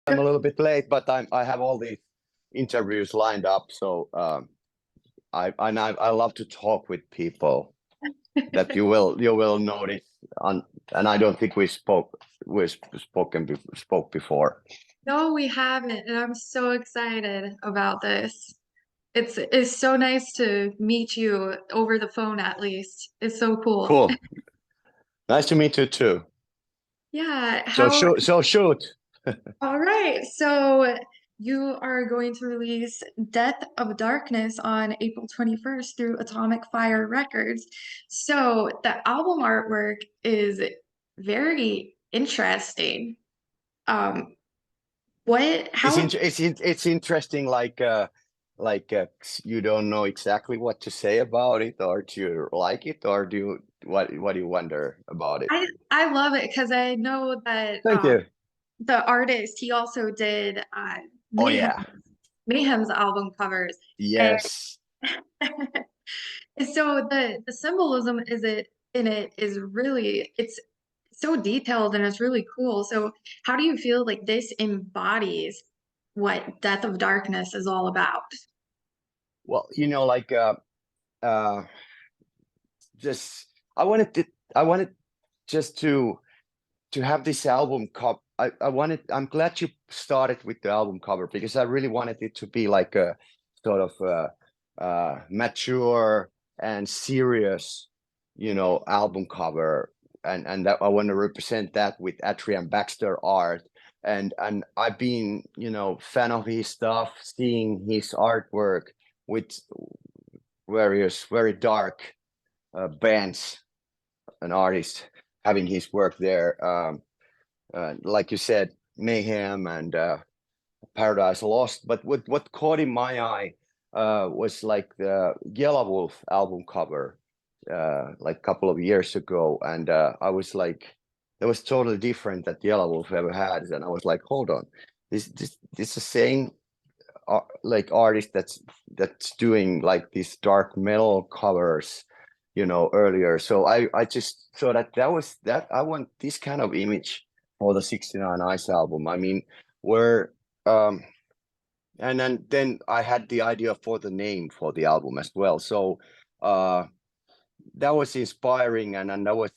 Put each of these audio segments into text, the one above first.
I'm a little bit late, but I have all the interviews lined up. So I love to talk with people that you will notice on, and I don't think we spoke before. No, we haven't, and I'm so excited about this. It's so nice to meet you over the phone at least. It's so cool. Cool. Nice to meet you too. Yeah, So how shoot. all right. So you are going to release Death of Darkness on April 21st through Atomic Fire Records. So the album artwork is very interesting. Um, what It's how in, it's interesting. You don't know exactly what to say about it, or do you like it, or what do you wonder about it? I love it because I know that Thank you. the artist he also did Oh Mayhem yeah. Mayhem's album covers, and Yes. so the symbolism is it in it is really it's so detailed and it's really cool. So how do you feel like this embodies what Death of Darkness is all about? Well, uh, just I wanted just to have this album cover. I'm glad you started with the album cover because I really wanted it to be like a sort of mature and serious, album cover, and that I want to represent that with Adrian Baxter art. And I've been, fan of his stuff, seeing his artwork with various very dark bands and artists having his work there. Like you said, Mayhem and Paradise Lost. But what caught in my eye was like the Yellow Wolf album cover, like a couple of years ago, and I was like, that was totally different that Yellow Wolf ever had, and I was like, hold on, this is the same like artist that's doing like these dark metal covers, earlier. So I just thought that I want this kind of image for the 69 Eyes album. I mean, where and then I had the idea for the name for the album as well. So uh that was inspiring, and that was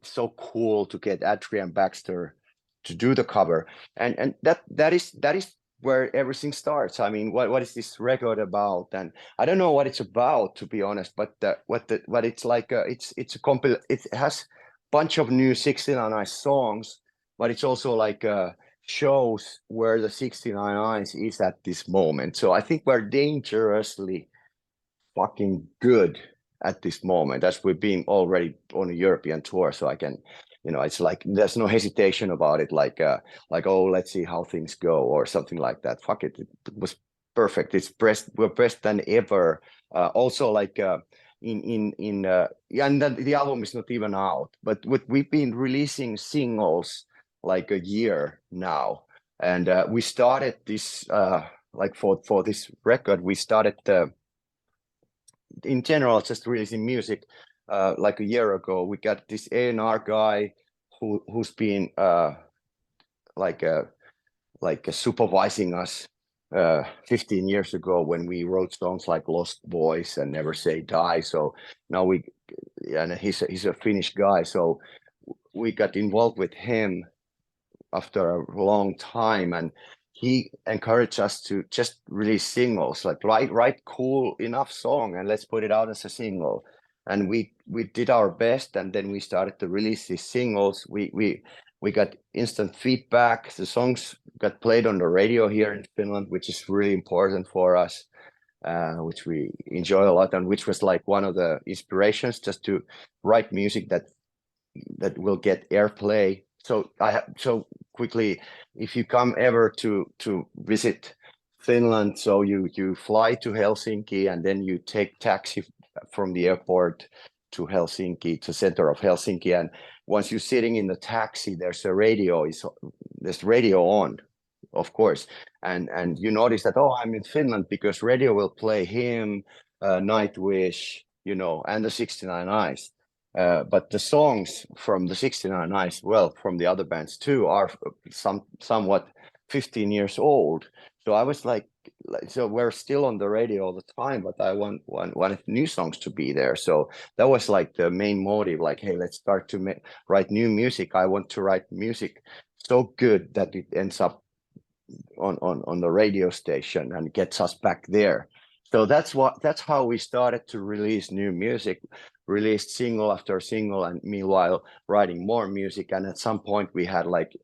so cool to get Adrian Baxter to do the cover, and that is where everything starts. I mean, what is this record about? And I don't know what it's about, to be honest, but what it's like. It's a it has bunch of new 69 Eyes songs, but it's also like shows where the 69 Eyes is at this moment. So I think we're dangerously fucking good at this moment, as we've been already on a European tour. So I can, it's like there's no hesitation about it. Like, oh, let's see how things go or something like that. Fuck it, it was perfect. We're best than ever. Also, like yeah, and then the album is not even out, but we've been releasing singles like a year now, and we started this like for this record, we started in general just releasing music like a year ago. We got this A&R guy who's been like supervising us 15 years ago when we wrote songs like Lost Boys and Never Say Die. So now and he's a Finnish guy, so we got involved with him after a long time, and he encouraged us to just release singles, like write cool enough song and let's put it out as a single. And we did our best, and then we started to release these singles. We got instant feedback. The songs got played on the radio here in Finland, which is really important for us, which we enjoy a lot, and which was like one of the inspirations just to write music that will get airplay. So so quickly, if you come ever to visit Finland, so you fly to Helsinki and then you take taxi from the airport to Helsinki, to center of Helsinki, and once you're sitting in the taxi, there's radio on, of course, and you notice that, oh, I'm in Finland, because radio will play him, Nightwish, and the 69 Eyes. But the songs from the 69 Eyes, well, from the other bands too, are somewhat 15 years old. So I was like, so we're still on the radio all the time, but I wanted new songs to be there. So that was like the main motive. Like, hey, let's start to write new music. I want to write music so good that it ends up on the radio station and gets us back there. So that's how we started to release new music, released single after single, and meanwhile writing more music. And at some point we had like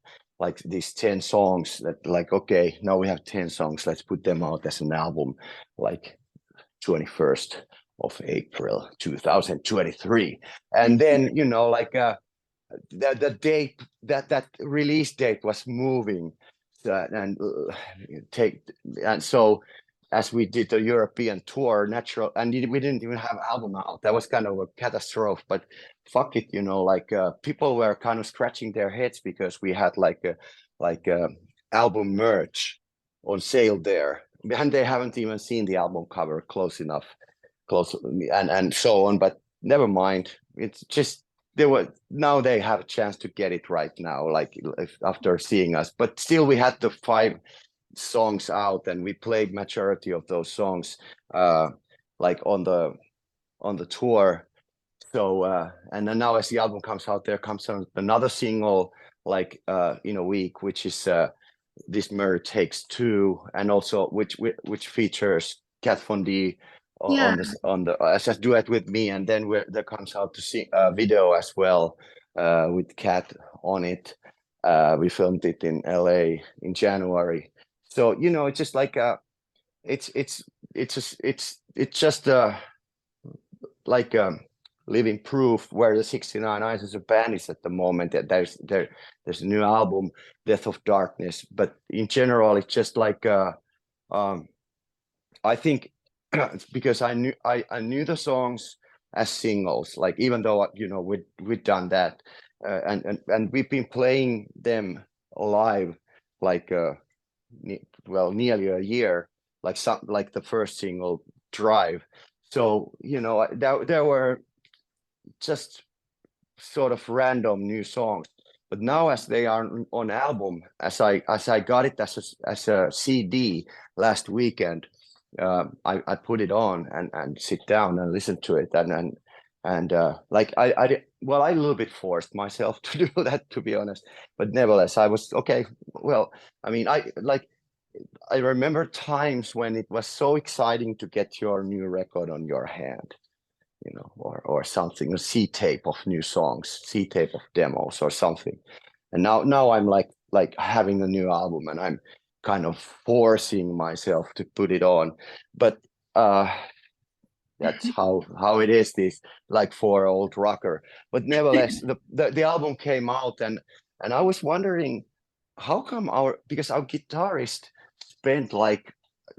these 10 songs that like, okay, now we have 10 songs, let's put them out as an album, like 21st of April 2023. And then, like the date, that release date was moving, and take and so as we did the European tour, natural, and we didn't even have album out. That was kind of a catastrophe, but fuck it, like people were kind of scratching their heads because we had like album merch on sale there, and they haven't even seen the album cover close, and so on. But never mind, it's just now they have a chance to get it right now, like after seeing us. But still, we had the 5 songs out, and we played majority of those songs, like on the tour. So and then now as the album comes out, there comes another single like in a week, which is This Murder Takes Two, and also which features Kat Von D Yeah. on the as a duet with me, and then there comes out to see a video as well with Kat on it. We filmed it in LA in January. So it's just like it's just like living proof where the 69 Eyes as a band is at the moment. That there's a new album, Death of Darkness, but in general it's just like I think it's because I knew the songs as singles, like even though we'd done that, and we've been playing them live like nearly a year, like the first single Drive. So there were just sort of random new songs. But now as they are on album, as I got it as a CD last weekend, I put it on and sit down and listen to it, and like I a little bit forced myself to do that, to be honest. But nevertheless, I was okay. Well, I mean, I remember times when it was so exciting to get your new record on your hand, or something, a C tape of new songs, C tape of demos or something. And now I'm like having a new album, and I'm kind of forcing myself to put it on. But that's how it is, this like for old rocker. But nevertheless, the album came out, and I was wondering how come because our guitarist spent like,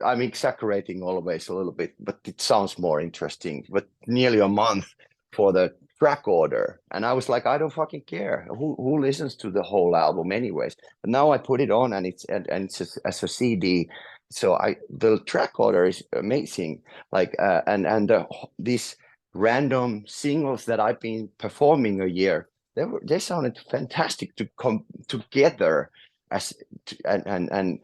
I'm exaggerating always a little bit, but it sounds more interesting, but nearly a month for the track order. And I was like, I don't fucking care. Who listens to the whole album anyways? But now I put it on, and it's as a CD. So the track order is amazing. Like and these random singles that I've been performing a year, they sounded fantastic to come together as and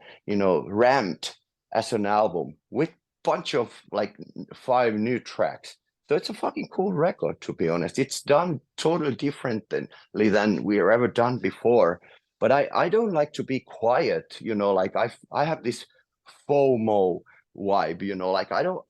ramped as an album with bunch of like 5 new tracks. So it's a fucking cool record, to be honest. It's done totally differently than we've ever done before. But I don't like to be quiet, like I have this FOMO vibe, like I don't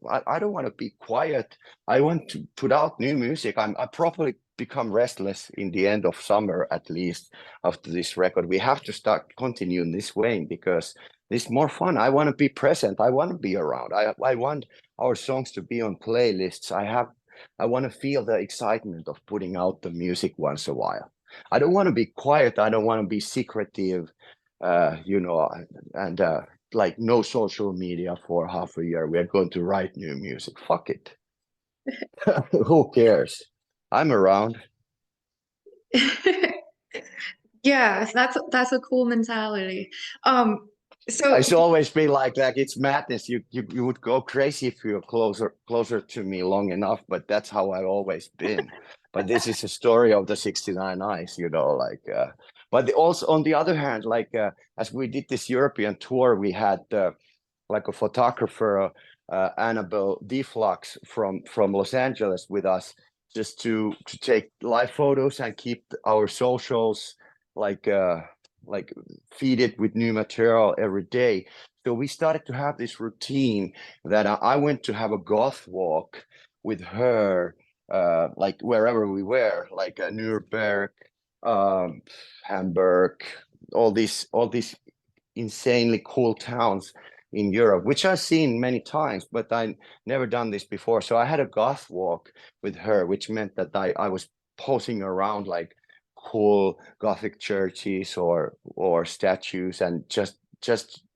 want to be quiet. I want to put out new music. I probably become restless in the end of summer, at least after this record. We have to start continuing this way because it's more fun. I want to be present. I want to be around. I want our songs to be on playlists. I want to feel the excitement of putting out the music once a while. I don't want to be quiet. I don't want to be secretive, and like no social media for half a year. We're going to write new music. Fuck it. Who cares? I'm around. Yes, that's a cool mentality. So It's always been like that. It's madness. You would go crazy if you're closer to me long enough, but that's how I've always been. but this is a story of the 69 Eyes, you know, like, but also on the other hand, like, as we did this European tour, we had like a photographer, Annabelle Deflux from Los Angeles with us, just to take live photos and keep our socials like like feed it with new material every day. So we started to have this routine that I went to have a goth walk with her, like wherever we were, like Nuremberg, um, Hamburg, all these insanely cool towns in Europe, which I've seen many times, but I never done this before. So I had a goth walk with her, which meant that I was posing around like cool Gothic churches or statues, and just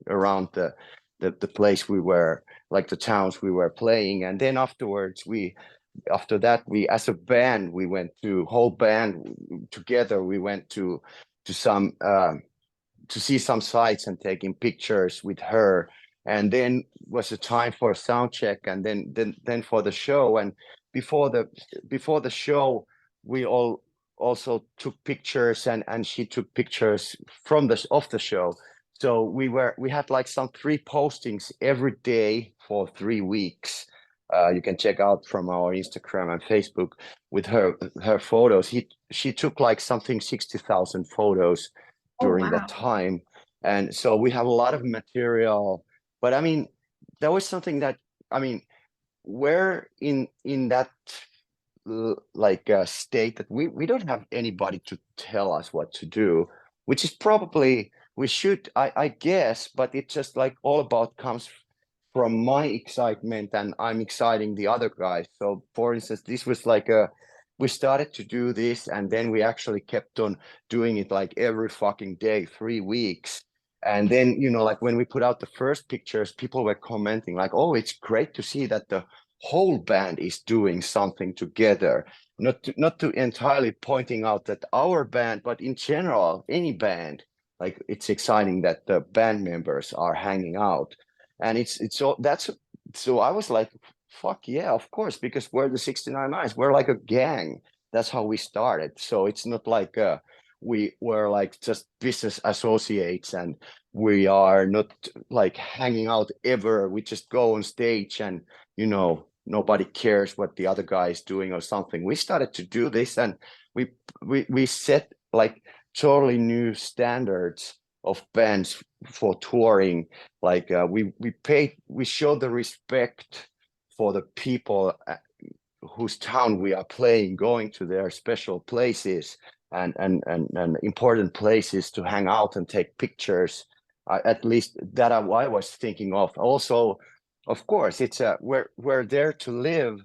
around the place we were, like the towns we were playing. And then afterwards, after that we as a band we went to whole band together. We went to some to see some sights and taking pictures with her. And then was a time for a sound check, and then for the show. And before the show, we all also took pictures, and she took pictures from the of the show. So we had like some 3 postings every day for 3 weeks. You can check out from our Instagram and Facebook with her photos. She took like something 60,000 photos Oh, during that wow. time. And so we have a lot of material. But I mean, that was something that, I mean, we're in that like state that we don't have anybody to tell us what to do, which is probably we should, I guess, but it's just like all about comes from my excitement, and I'm exciting the other guys. So for instance, this was like a we started to do this, and then we actually kept on doing it like every fucking day, 3 weeks. And then, you know, like when we put out the first pictures, people were commenting like, oh, it's great to see that the whole band is doing something together. Not to entirely pointing out that our band, but in general, any band, like it's exciting that the band members are hanging out. And it's so that's so I was like, fuck yeah, of course, because we're the 69 Eyes. We're like a gang. That's how we started. So it's not like we were like just business associates, and we are not like hanging out ever. We just go on stage, and you know, nobody cares what the other guy is doing or something. We started to do this, and we set like totally new standards of bands for touring. Like we show the respect for the people whose town we are playing, going to their special places and important places to hang out and take pictures. At least that I was thinking of. Also, of course, it's we're there to live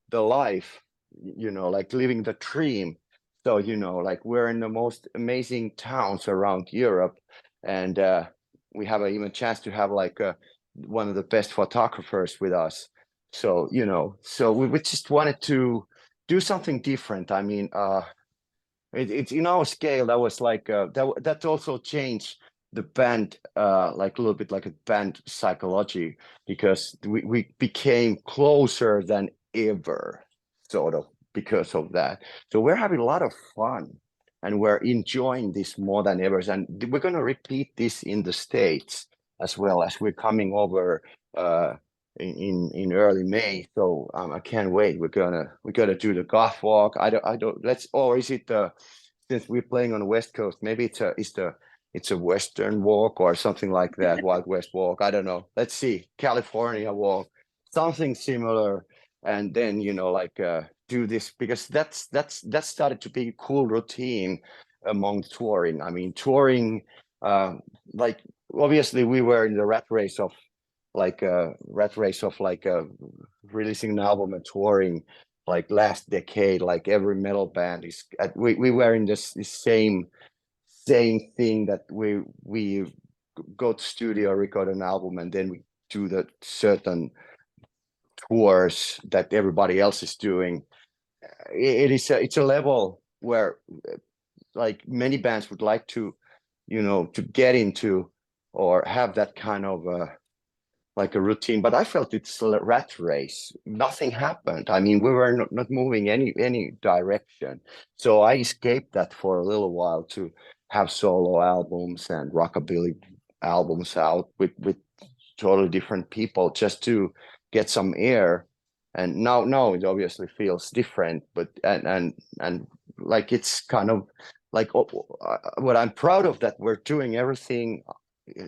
the life, you know, like living the dream. So, you know, like we're in the most amazing towns around Europe, and we have even chance to have like one of the best photographers with us. So, you know, so we just wanted to do something different. I mean, it's in our scale that was like that also changed the band like a little bit like a band psychology, because we became closer than ever, sort of, because of that. So we're having a lot of fun, and we're enjoying this more than ever, and we're going to repeat this in the States as well, as we're coming over in early May. So I can't wait. We're gonna do the goth walk. I don't let's or is it since we're playing on the West Coast, maybe it's a Western walk or something like that, Wild West walk. I don't know. Let's see, California walk, something similar, and then, you know, like do this, because that started to be a cool routine among touring. I mean, touring, uh, like obviously we were in the rat race of like releasing an album and touring like last decade. Like every metal band is we were in this same thing, that we go to studio, record an album, and then we do the certain tours that everybody else is doing. It's a level where like many bands would like to, you know, to get into or have that kind of like a routine, but I felt it's a rat race. Nothing happened. I mean, we were not moving any direction. So I escaped that for a little while to have solo albums and rockabilly albums out with totally different people just to get some air. And now it obviously feels different, but and like it's kind of like what I'm proud of, that we're doing everything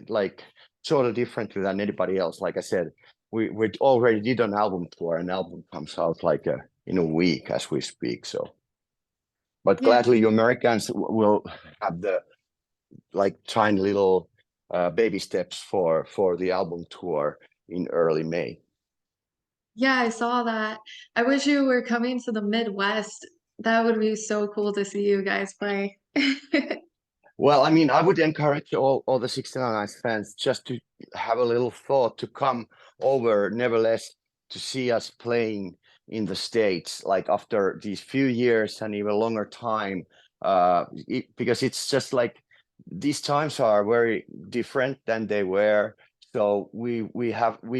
like totally differently than anybody else. Like I said, we already did an album tour. An album comes out like in a week as we speak. So, but Yeah. gladly, you Americans will have the like tiny little baby steps for the album tour in early May. Yeah, I saw that. I wish you were coming to the Midwest. That would be so cool to see you guys play. Well, I mean, I would encourage all the 69 fans just to have a little thought to come over, nevertheless, to see us playing in the States, like after these few years and even longer time, because it's just like these times are very different than they were. So we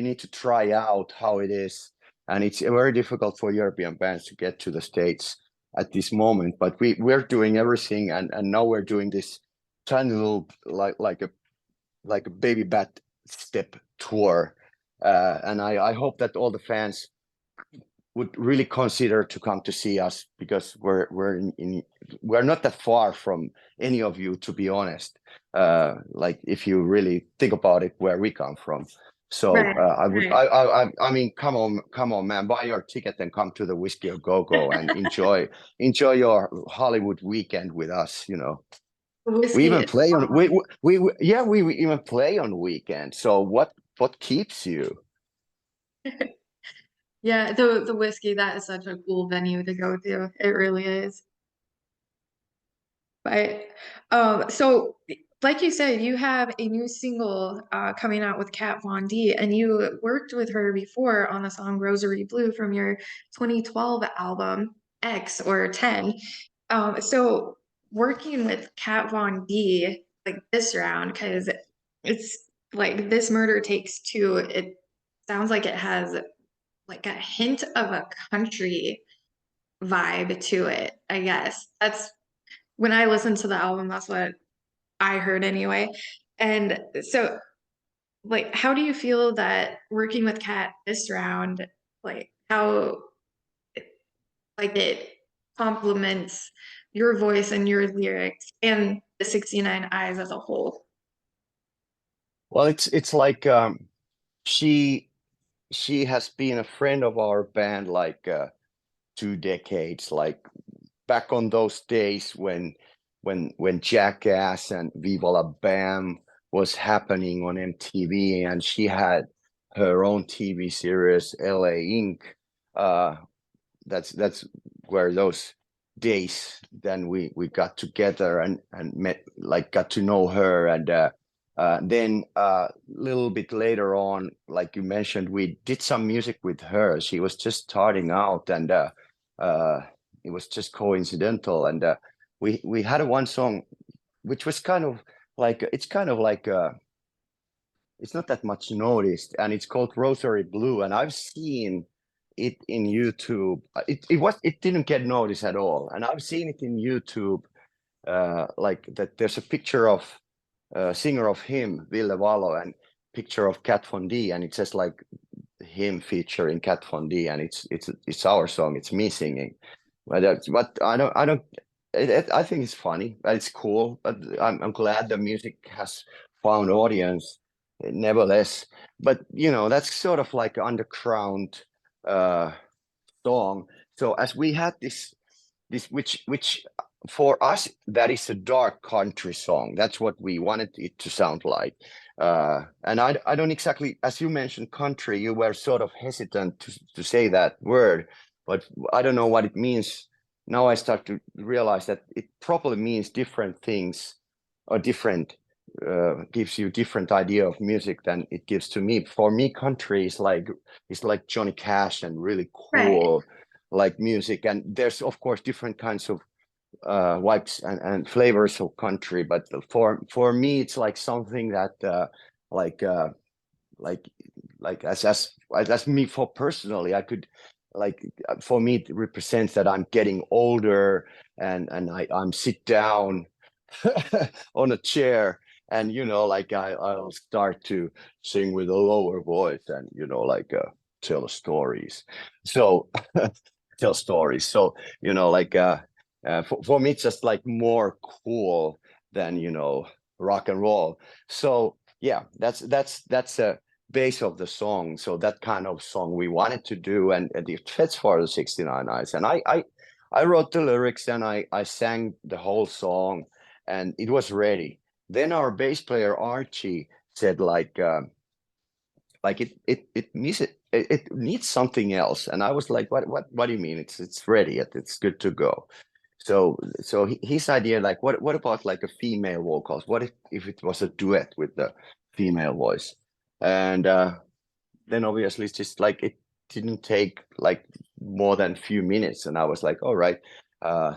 need to try out how it is, and it's very difficult for European bands to get to the States at this moment. But we're doing everything, and now we're doing this tiny little like a baby bat step tour, and I hope that all the fans would really consider to come to see us, because we're not that far from any of you, to be honest. Like if you really think about it, where we come from. So Right, I would right. I mean, come on, man, buy your ticket and come to the Whiskey a Go Go and enjoy your Hollywood weekend with us. You know. We Whiskey even is play on awesome. yeah, we even play on weekends. So what keeps you? Yeah, the whiskey, that is such a cool venue to go to. It really is. But so like you said, you have a new single coming out with Kat Von D, and you worked with her before on the song Rosary Blue from your 2012 album X or 10. So working with Kat Von D like this round, because it's like This Murder Takes Two, it sounds like it has like a hint of a country vibe to it, I guess. That's when I listened to the album, that's what I heard anyway. And so, like, how do you feel that working with Kat this round, like, how, like, it complements your voice and your lyrics and the 69 Eyes as a whole? Well, it's like she she has been a friend of our band like 2 decades, like back on those days when Jackass and Viva La Bam was happening on MTV, and she had her own TV series LA Inc. Uh, that's where those days then we got together and met, like got to know her. And then a little bit later on, like you mentioned, we did some music with her. She was just starting out, and uh it was just coincidental. And we had one song which was kind of like, it's kind of like it's not that much noticed, and it's called Rosary Blue, and I've seen it in YouTube. It didn't get noticed at all, and I've seen it in YouTube. Like that, there's a picture of singer of him, Ville Valo, and picture of Kat Von D, and it says like him featuring Kat Von D, and it's our song. It's me singing, but I don't. I think it's funny. It's cool, but I'm glad the music has found audience, nevertheless. But you know, that's sort of like an underground uh, song. So as we had this which for us, that is a dark country song. That's what we wanted it to sound like. And I don't exactly, as you mentioned country, you were sort of hesitant to say that word, but I don't know what it means. Now I start to realize that it probably means different things, or different gives you different idea of music than it gives to me. For me, country is like, it's like Johnny Cash and really Right. cool like music. And there's of course different kinds of vibes and flavors of country, but for me it's like something that like like as me for personally, I could like for me it represents that I'm getting older and I'm sit down on a chair and like I'll start to sing with a lower voice and like tell stories. So tell stories. So like for me it's just like more cool than rock and roll. So yeah, that's a base of the song. So that kind of song we wanted to do, and it fits for the 69 Eyes. And I wrote the lyrics and I sang the whole song, and it was ready. Then our bass player Archie said like it needs something else, and I was like, what do you mean? It's ready. It's good to go. So his idea, like, what about like a female vocals? What if it was a duet with the female voice? And then obviously it's just like it didn't take like more than a few minutes, and I was like, all right, uh,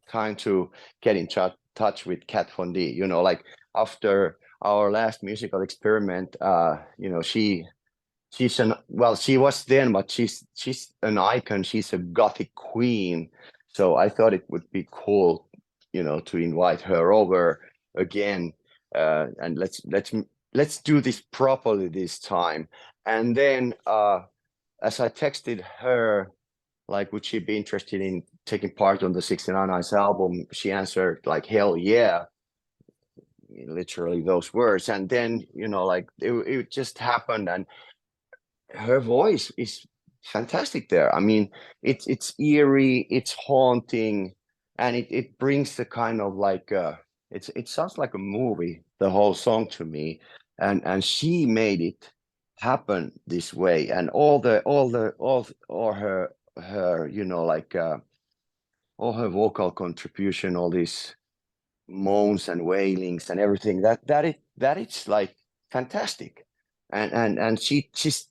time to get in touch with Kat Von D. Like after our last musical experiment, she's an well, she was then, but she's an icon. She's a gothic queen. So I thought it would be cool, to invite her over again. And let's do this properly this time. And then as I texted her, like, would she be interested in taking part on the 69 Eyes album? She answered like, hell yeah, literally those words. And then, like it just happened, and her voice is fantastic there. I mean, it's eerie, it's haunting, and it brings the kind of like it sounds like a movie, the whole song to me. And she made it happen this way. And all her like all her vocal contribution, all these moans and wailings and everything, that it's like fantastic. And she's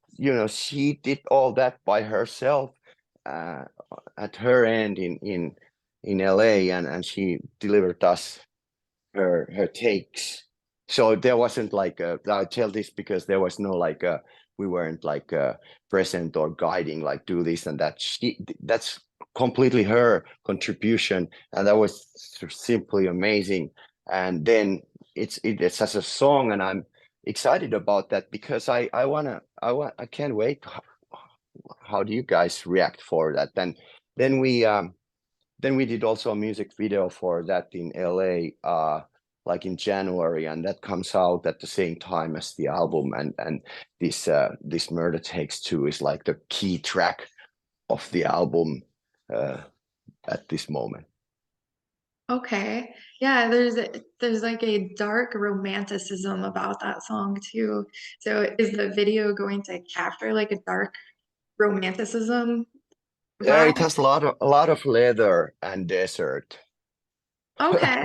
she did all that by herself, uh, at her end in LA, and she delivered us her takes. So there wasn't like I tell this because there was no like we weren't like present or guiding like do this and that. That's completely her contribution, and that was simply amazing. And then it's as a song, and I'm excited about that because I can't wait. How do you guys react for that? Then we then we did also a music video for that in LA, like in January, and that comes out at the same time as the album. And this Murder Takes Two is like the key track of the album uh, at this moment. Okay. Yeah, there's like a dark romanticism about that song too. So is the video going to capture like a dark romanticism Yeah, it vibe? has a lot of leather and desert. Okay.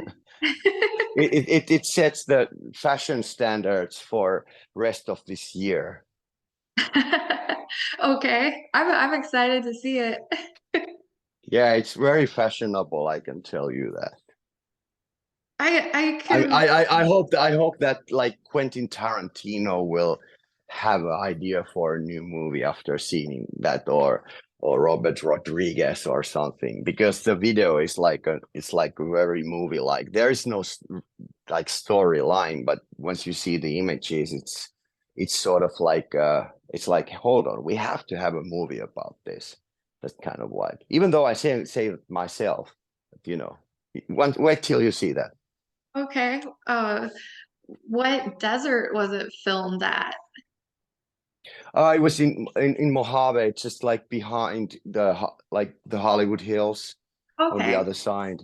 It sets the fashion standards for rest of this year. Okay. I'm excited to see it. Yeah, it's very fashionable, I can tell you that. I I can I hope that like Quentin Tarantino will have an idea for a new movie after seeing that, or Robert Rodriguez or something, because the video is like it's like very movie like. There is no like storyline, but once you see the images, it's sort of like it's like, hold on, we have to have a movie about this. That's kind of why. Even though I say it myself, but, wait till you see that. okay. What desert was it filmed at? I was in Mojave, just like behind like the Hollywood Hills on the Okay. other side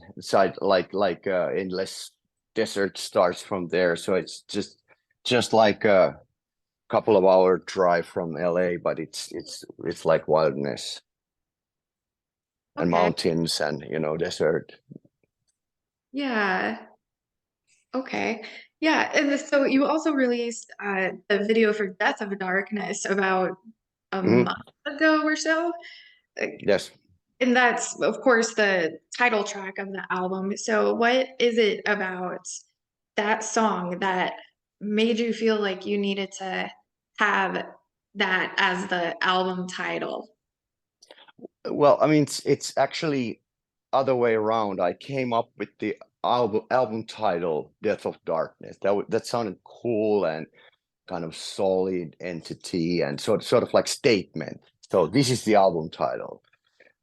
like endless desert starts from there. So it's just like a couple of hour drive from LA, but it's like wilderness and Okay. mountains and desert. Yeah. Okay. Yeah. And so you also released the video for Death of Darkness about a Hmm. month ago or so. Yes. And that's, of course, the title track of the album. So, what is it about that song that made you feel like you needed to have that as the album title? Well, I mean, it's actually other way around. I came up with the album title, Death of Darkness. That sounded cool and kind of solid entity and sort of like statement. So this is the album title.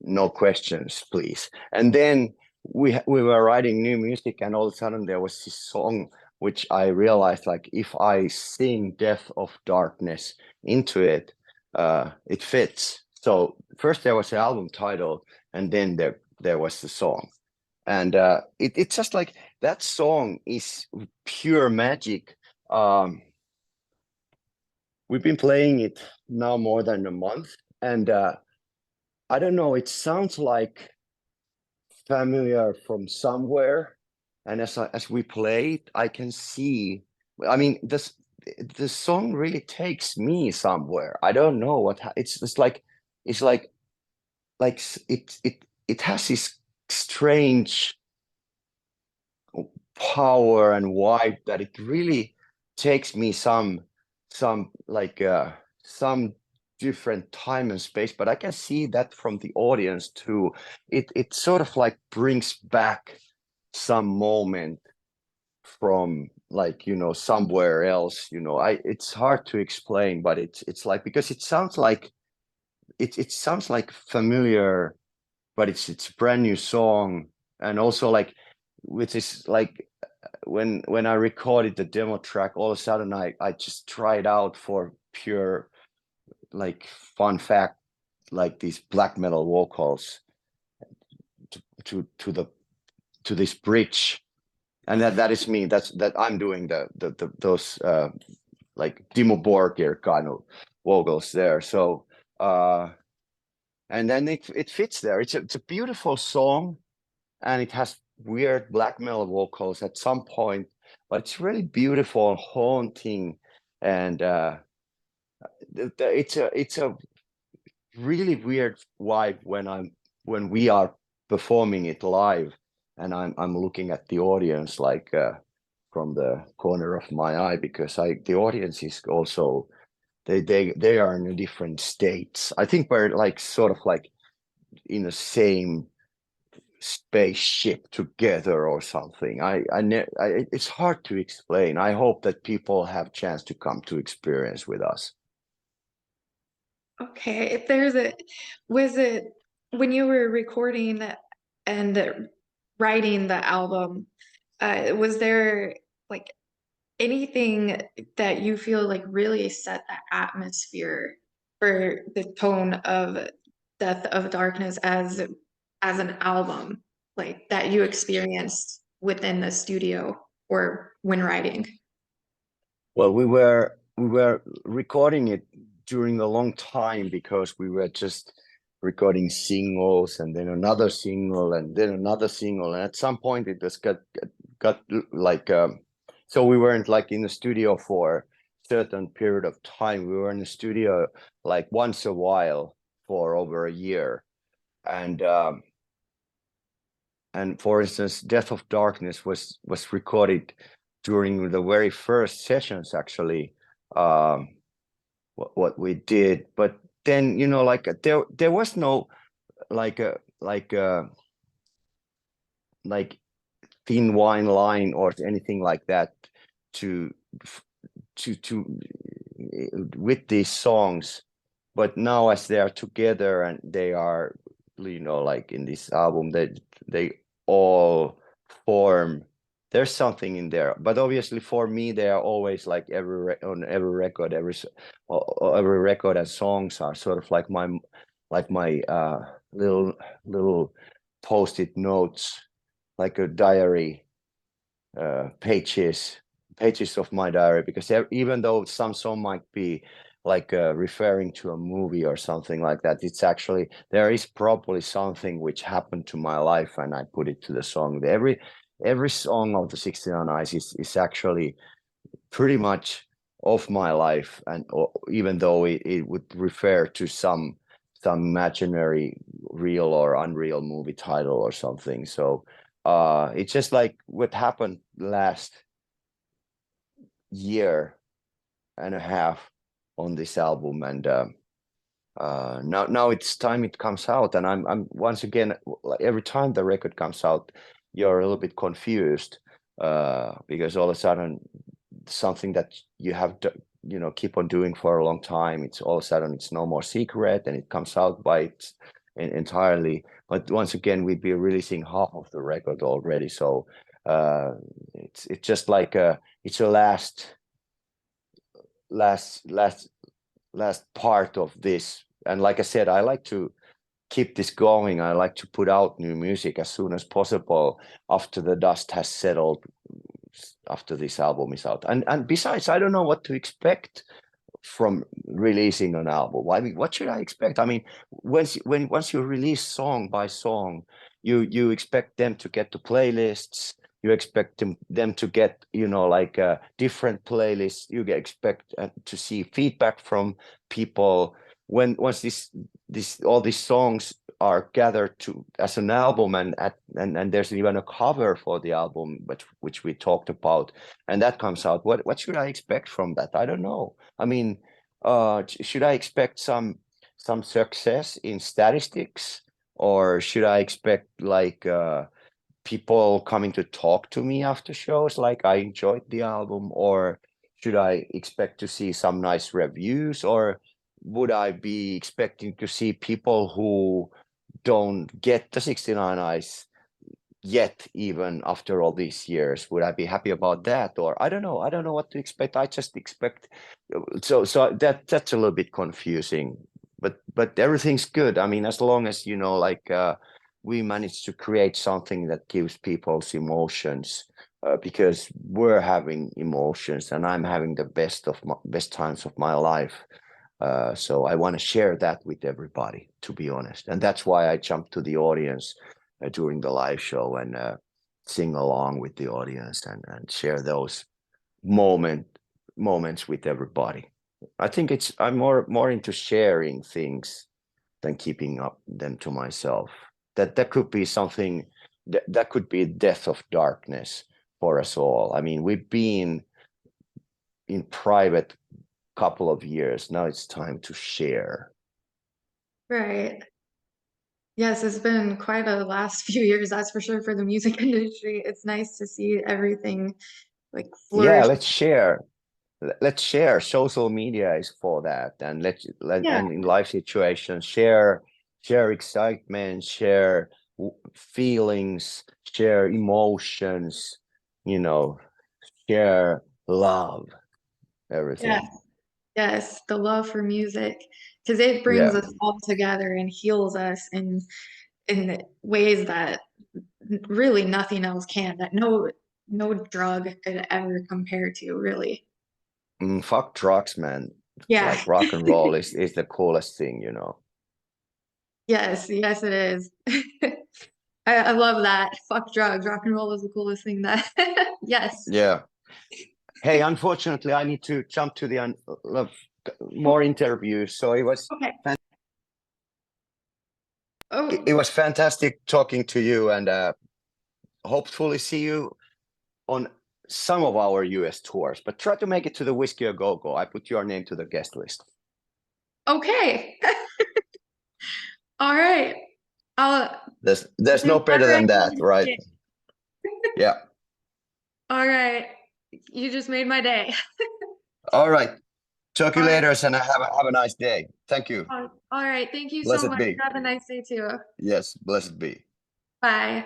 No questions, please. And then we were writing new music, and all of a sudden there was this song which I realized, like, if I sing Death of Darkness into it, it fits. So first there was the album title, and then there was the song. And it's just like that song is pure magic. We've been playing it now more than a month, and I don't know, it sounds like familiar from somewhere. And as we play it, I can see, I mean, the song really takes me somewhere. I don't know it's just like, it's like it has this strange power and vibe that it really takes me some like some different time and space. But I can see that from the audience too. It sort of like brings back some moment from, like, somewhere else. I It's hard to explain, but it's like, because it sounds like it sounds like familiar, but it's a brand new song. And also, like, which is like, when I recorded the demo track, all of a sudden I just tried out for pure, like, fun fact, like these black metal vocals to the to this bridge. And that is me. That I'm doing the those like Timo Borgir kind of vocals there. So and then it fits there. It's a beautiful song, and it has weird black metal vocals at some point, but it's really beautiful and haunting. And it's a really weird vibe when we are performing it live, and I'm looking at the audience, like, from the corner of my eye, because the audience is also, they are in a different states. I think we're like sort of like in the same spaceship together or something. It's hard to explain. I hope that people have chance to come to experience with us. Okay, if there's a, was it when you were recording and writing the album, was there like anything that you feel like really set the atmosphere for the tone of Death of Darkness as an album, like that you experienced within the studio or when writing? Well, we were recording it during a long time, because we were just recording singles, and then another single, and then another single, and at some point it just got like, so we weren't like in the studio for a certain period of time. We were in the studio like once a while for over a year. And for instance, Death of Darkness was recorded during the very first sessions, actually. What we did, but then, like, there was no, like a like thin wine line or anything like that to to with these songs. But now, as they are together and they are, like in this album, they all form, there's something in there. But obviously for me, they are always like on every record, every record and songs are sort of like my little post-it notes, like a diary, pages of my diary, because even though some song might be like, referring to a movie or something like that, it's actually, there is probably something which happened to my life, and I put it to the song. Every song of the 69 Eyes is actually pretty much of my life, and even though it would refer to some imaginary real or unreal movie title or something. So it's just like what happened last year and a half. on this album, and now it's time it comes out, and I'm once again, like every time the record comes out, you're a little bit confused, because all of a sudden something that you have to, keep on doing for a long time, it's all of a sudden it's no more secret and it comes out entirely. But once again, we'd be releasing half of the record already, so it's just like it's a last part of this. And like I said, I like to keep this going. I like to put out new music as soon as possible after the dust has settled, after this album is out. And besides, I don't know what to expect from releasing an album. I mean, what should I expect? I mean, once you release song by song, you expect them to get to playlists. You expect them to get, like different playlists. You expect to see feedback from people. Once all these songs are gathered to as an album, and there's even a cover for the album, which we talked about, and that comes out. What should I expect from that? I don't know. I mean, should I expect some success in statistics, or should I expect like people coming to talk to me after shows, like I enjoyed the album, or should I expect to see some nice reviews, or would I be expecting to see people who don't get the 69 Eyes yet, even after all these years? Would I be happy about that? Or I don't know what to expect. I just expect, so that's a little bit confusing, but everything's good. I mean, as long as like we managed to create something that gives people's emotions, because we're having emotions and I'm having the best times of my life. So I want to share that with everybody, to be honest. And that's why I jumped to the audience during the live show, and sing along with the audience, and share those moments with everybody. I think I'm more into sharing things than keeping up them to myself. That could be something that could be death of darkness for us all. I mean, we've been in private couple of years. Now it's time to share. Right. Yes, it's been quite a last few years, that's for sure, for the music industry. It's nice to see everything like Yeah, flourish. let's share. Social media is for that, and Yeah, and in life situations, share excitement, share feelings, share emotions, you know share love, yeah, everything. yes, the love for music, because it brings Yeah. us all together and heals us in ways that really nothing else can, that no drug could ever compare to, really. Fuck drugs, man. Yeah. Like rock and roll is the coolest thing. Yes, yes, it is. I love that. Fuck drugs. Rock and roll is the coolest thing that, yes. Yeah. Hey, unfortunately, I need to jump to the more interviews. So Okay. it Oh, was fantastic talking to you, and hopefully see you on some of our US tours. But try to make it to the Whiskey A Go Go. I put your name to the guest list. okay. All right. I'll There's do no better whatever I than can that, to right? make it. Yeah. All right. You just made my day. All right. Talk to All you right. later, and have a nice day. Thank you. All right. Thank you so Blessed much. be. Have a nice day too. Yes, blessed be. Bye.